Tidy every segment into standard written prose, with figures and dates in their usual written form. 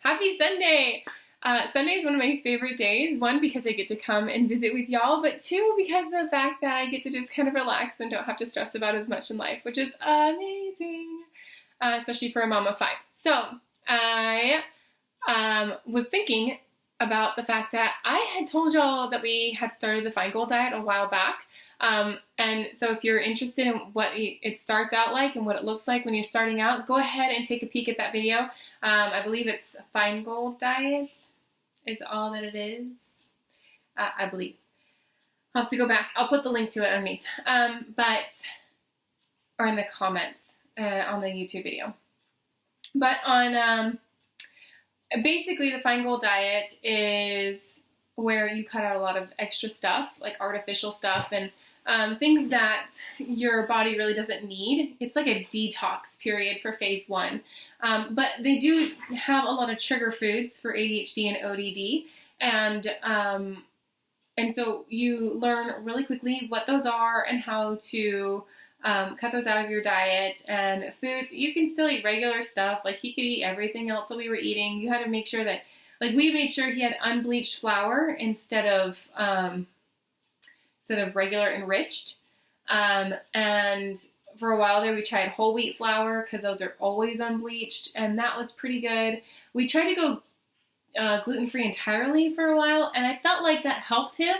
Happy Sunday! Sunday is one of my favorite days. One, because I get to come and visit with y'all, but two, because of the fact that I get to just kind of relax and don't have to stress about as much in life, which is amazing, especially for a mom of 5. So I was thinking about the fact that I had told y'all that we had started the Feingold diet a while back. And so if you're interested in what it starts out like and what it looks like when you're starting out, go ahead and take a peek at that video. I believe it's Feingold diet is all that it is. I believe. I'll have to go back. I'll put the link to it underneath. Or in the comments on the YouTube video. But on, basically the Feingold diet is where you cut out a lot of extra stuff, like artificial stuff and things that your body really doesn't need. It's like a detox period for phase 1. But they do have a lot of trigger foods for ADHD and ODD. And so you learn really quickly what those are and how to cut those out of your diet. And foods, you can still eat regular stuff. Like he could eat everything else that we were eating. You had to make sure that, like we made sure he had unbleached flour instead of regular enriched. And for a while there, we tried whole wheat flour because those are always unbleached, and that was pretty good. We tried to go gluten-free entirely for a while, and I felt like that helped him,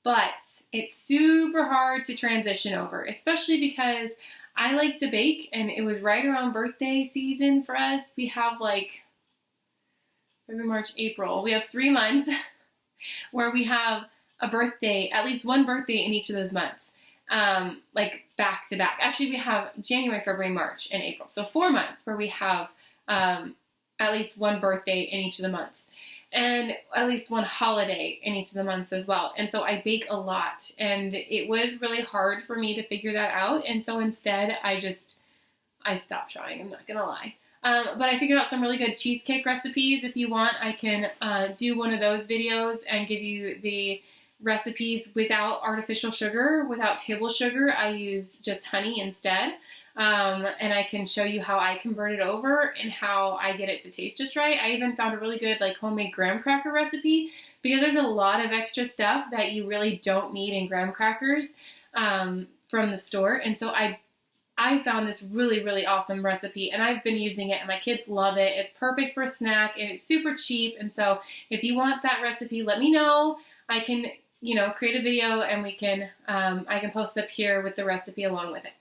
but it's super hard to transition over, especially because I like to bake, and it was right around birthday season for us. We have like February, March, April. We have 3 months where we have a birthday, at least one birthday in each of those months, like back to back. Actually, we have January, February, March, and April. So 4 months where we have at least one birthday in each of the months, and at least one holiday in each of the months as well. And so I bake a lot, and it was really hard for me to figure that out. And so instead, I stopped trying. I'm not gonna lie. But I figured out some really good cheesecake recipes. If you want, I can do one of those videos and give you the recipes without artificial sugar, without table sugar. I use just honey instead. And I can show you how I convert it over and how I get it to taste just right. I even found a really good like homemade graham cracker recipe, because there's a lot of extra stuff that you really don't need in graham crackers from the store. And so I found this really, really awesome recipe, and I've been using it, and my kids love it. It's perfect for a snack, and it's super cheap. And so if you want that recipe, let me know. I can, create a video, and we can, I can post up here with the recipe along with it.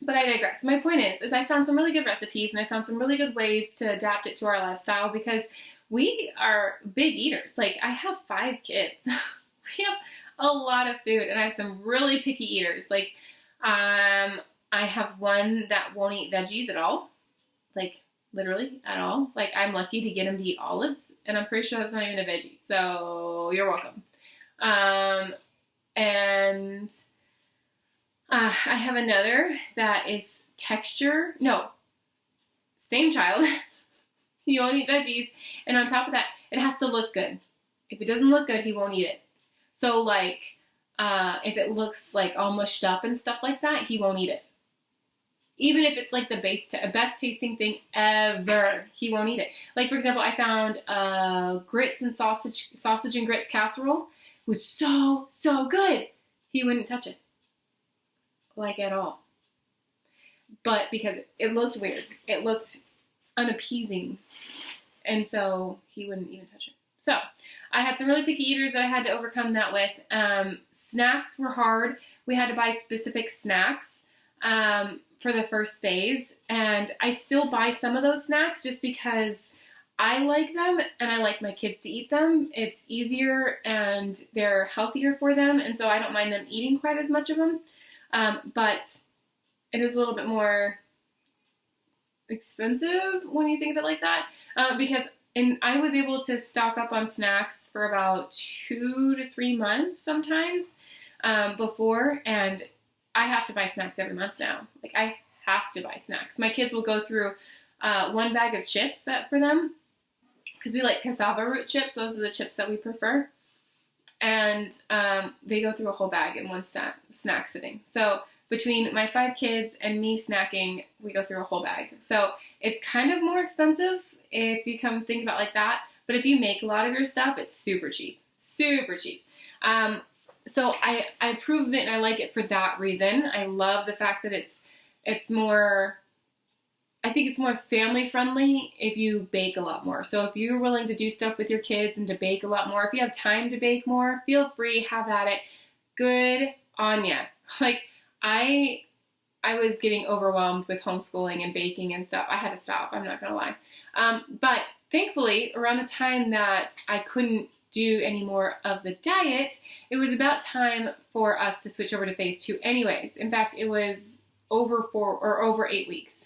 But I digress. My point is I found some really good recipes, and I found some really good ways to adapt it to our lifestyle, because we are big eaters. Like, I have 5 kids. We have a lot of food, and I have some really picky eaters. Like, I have one that won't eat veggies at all. Like, literally at all. Like, I'm lucky to get him to eat olives, and I'm pretty sure that's not even a veggie. So, you're welcome. I have another that is texture. No, same child. He won't eat veggies. And on top of that, it has to look good. If it doesn't look good, he won't eat it. So like, if it looks like all mushed up and stuff like that, he won't eat it. Even if it's like the best tasting thing ever, he won't eat it. Like, for example, I found grits and sausage and grits casserole. It was so, so good. He wouldn't touch it. Like, at all. But because it looked weird. It looked unappeasing. And so he wouldn't even touch it. So I had some really picky eaters that I had to overcome that with. Snacks were hard. We had to buy specific snacks for the first phase. And I still buy some of those snacks just because I like them and I like my kids to eat them. It's easier and they're healthier for them. And so I don't mind them eating quite as much of them. But it is a little bit more expensive when you think of it like that, because I was able to stock up on snacks for about 2 to 3 months sometimes before, and I have to buy snacks every month now. Like, I have to buy snacks. My kids will go through 1 bag of chips for them, because we like cassava root chips. Those are the chips that we prefer. And they go through a whole bag in one snack sitting. So between my 5 kids and me snacking, we go through a whole bag. So it's kind of more expensive if you come think about it like that. But if you make a lot of your stuff, it's super cheap. Super cheap. So I approve of it and I like it for that reason. I love the fact that it's more, I think it's more family friendly if you bake a lot more. So if you're willing to do stuff with your kids and to bake a lot more, if you have time to bake more, feel free, have at it. Good on ya. Like I was getting overwhelmed with homeschooling and baking and stuff. I had to stop. I'm not going to lie. But thankfully, around the time that I couldn't do any more of the diet, it was about time for us to switch over to phase 2 anyways. In fact, it was over 8 weeks.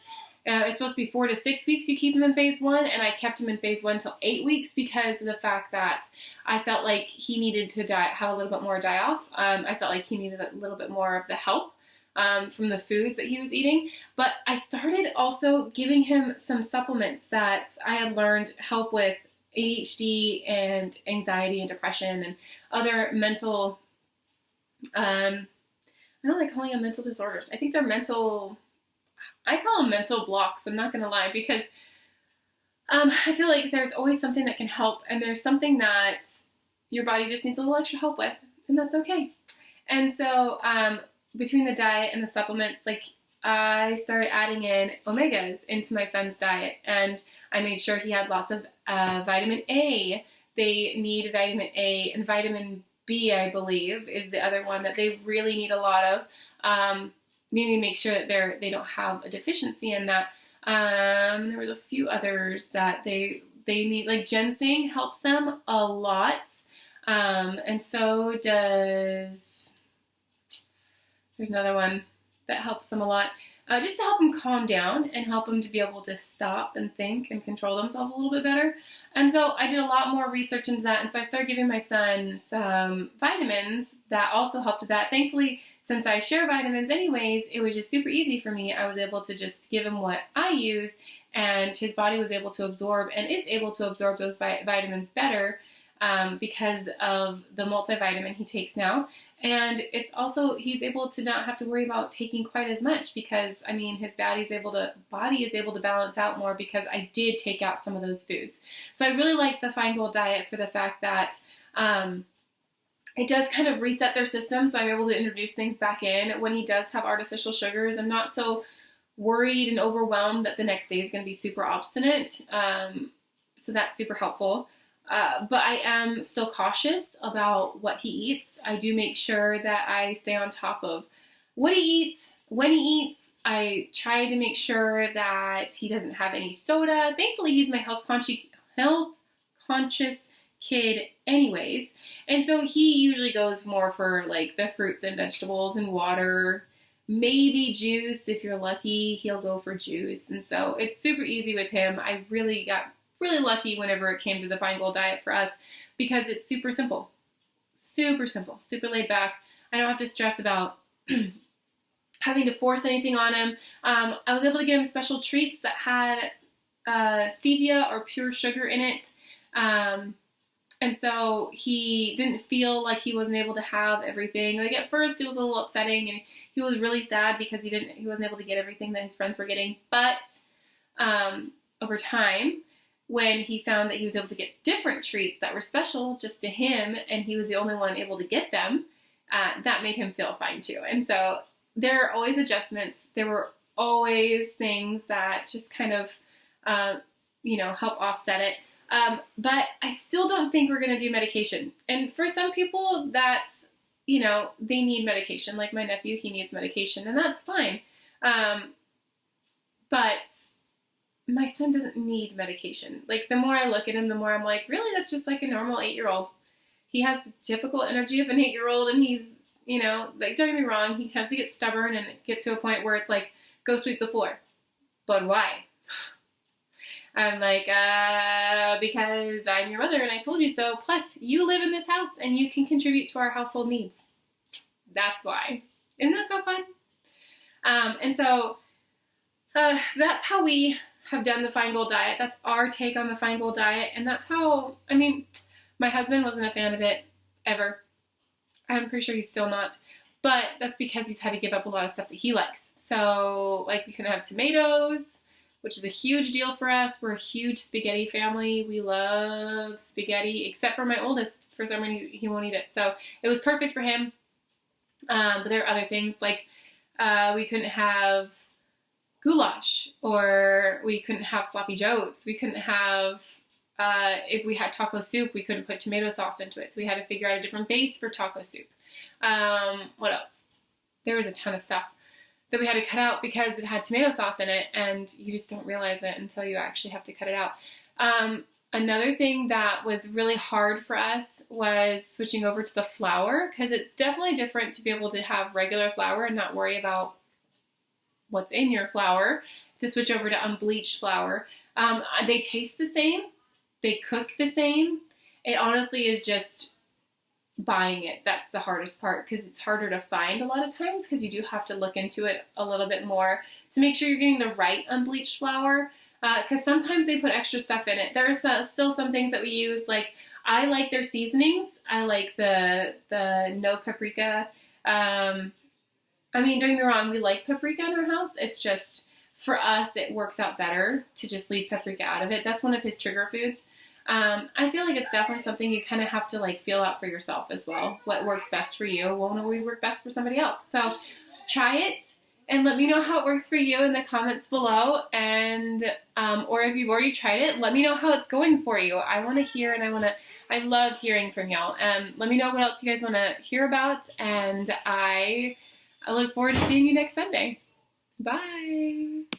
It's supposed to be 4 to 6 weeks you keep him in phase 1, and I kept him in phase 1 till 8 weeks because of the fact that I felt like he needed to have a little bit more die-off. I felt like he needed a little bit more of the help from the foods that he was eating. But I started also giving him some supplements that I had learned help with ADHD and anxiety and depression and other mental, I don't like calling them mental disorders. I think they're I call them mental blocks. I'm not going to lie, because I feel like there's always something that can help, and there's something that your body just needs a little extra help with, and that's okay. And so between the diet and the supplements, like I started adding in omegas into my son's diet, and I made sure he had lots of vitamin A. They need vitamin A, and vitamin B, I believe, is the other one that they really need a lot of. You need to make sure that they don't have a deficiency in that. There was a few others that they need, like ginseng helps them a lot, and so does, there's another one that helps them a lot, just to help them calm down and help them to be able to stop and think and control themselves a little bit better. And so I did a lot more research into that, and so I started giving my son some vitamins that also helped with that. Thankfully, since I share vitamins anyways, it was just super easy for me. I was able to just give him what I use, and his body was able to absorb and is able to absorb those vitamins better because of the multivitamin he takes now. And it's also, he's able to not have to worry about taking quite as much because, I mean, his body is able to balance out more because I did take out some of those foods. So I really like the Feingold diet for the fact that it does kind of reset their system, so I'm able to introduce things back in. When he does have artificial sugars, I'm not so worried and overwhelmed that the next day is going to be super obstinate, so that's super helpful. But I am still cautious about what he eats. I do make sure that I stay on top of what he eats, when he eats. I try to make sure that he doesn't have any soda. Thankfully, he's my health conscious kid anyways, and so he usually goes more for like the fruits and vegetables and water, maybe juice. If you're lucky, he'll go for juice, and so it's super easy with him. I really got lucky whenever it came to the Feingold diet for us because it's super simple, super laid back. I don't have to stress about having to force anything on him. I was able to get him special treats that had stevia or pure sugar in it. And so he didn't feel like he wasn't able to have everything. Like at first it was a little upsetting and he was really sad because he wasn't able to get everything that his friends were getting. But over time, when he found that he was able to get different treats that were special just to him and he was the only one able to get them, that made him feel fine too. And so there are always adjustments. There were always things that just kind of, help offset it. But I still don't think we're going to do medication. And for some people, that's, they need medication. Like my nephew, he needs medication, and that's fine. But my son doesn't need medication. Like the more I look at him, the more I'm like, really, that's just like a normal 8-year-old. He has the typical energy of an 8-year-old, and he's, like, don't get me wrong, he tends to get stubborn and get to a point where it's like, go sweep the floor. But why? I'm like, because I'm your mother and I told you so. Plus, you live in this house and you can contribute to our household needs. That's why. Isn't that so fun? And so that's how we have done the Feingold diet. That's our take on the Feingold diet. And that's how, my husband wasn't a fan of it ever. I'm pretty sure he's still not. but that's because he's had to give up a lot of stuff that he likes. So like we couldn't have tomatoes, which is a huge deal for us. We're a huge spaghetti family. We love spaghetti, except for my oldest. For some reason, he won't eat it. So it was perfect for him. But there are other things like we couldn't have goulash, or we couldn't have sloppy joes. We couldn't have, if we had taco soup, we couldn't put tomato sauce into it. So we had to figure out a different base for taco soup. What else? There was a ton of stuff that we had to cut out because it had tomato sauce in it, and you just don't realize it until you actually have to cut it out. Another thing that was really hard for us was switching over to the flour, because it's definitely different to be able to have regular flour and not worry about what's in your flour, to switch over to unbleached flour. They taste the same. They cook the same. It honestly is just buying it. That's the hardest part, because it's harder to find a lot of times, because you do have to look into it a little bit more to make sure you're getting the right unbleached flour, because sometimes they put extra stuff in it. There are still some things that we use, like I like their seasonings. I like the no paprika. I mean, don't get me wrong, we like paprika in our house. It's just, for us, it works out better to just leave paprika out of it. That's one of his trigger foods. I feel like it's definitely something you kind of have to like feel out for yourself as well. What works best for you won't always work best for somebody else. So try it and let me know how it works for you in the comments below. And, or if you've already tried it, let me know how it's going for you. I want to hear, and I love hearing from y'all. Let me know what else you guys want to hear about. And I look forward to seeing you next Sunday. Bye.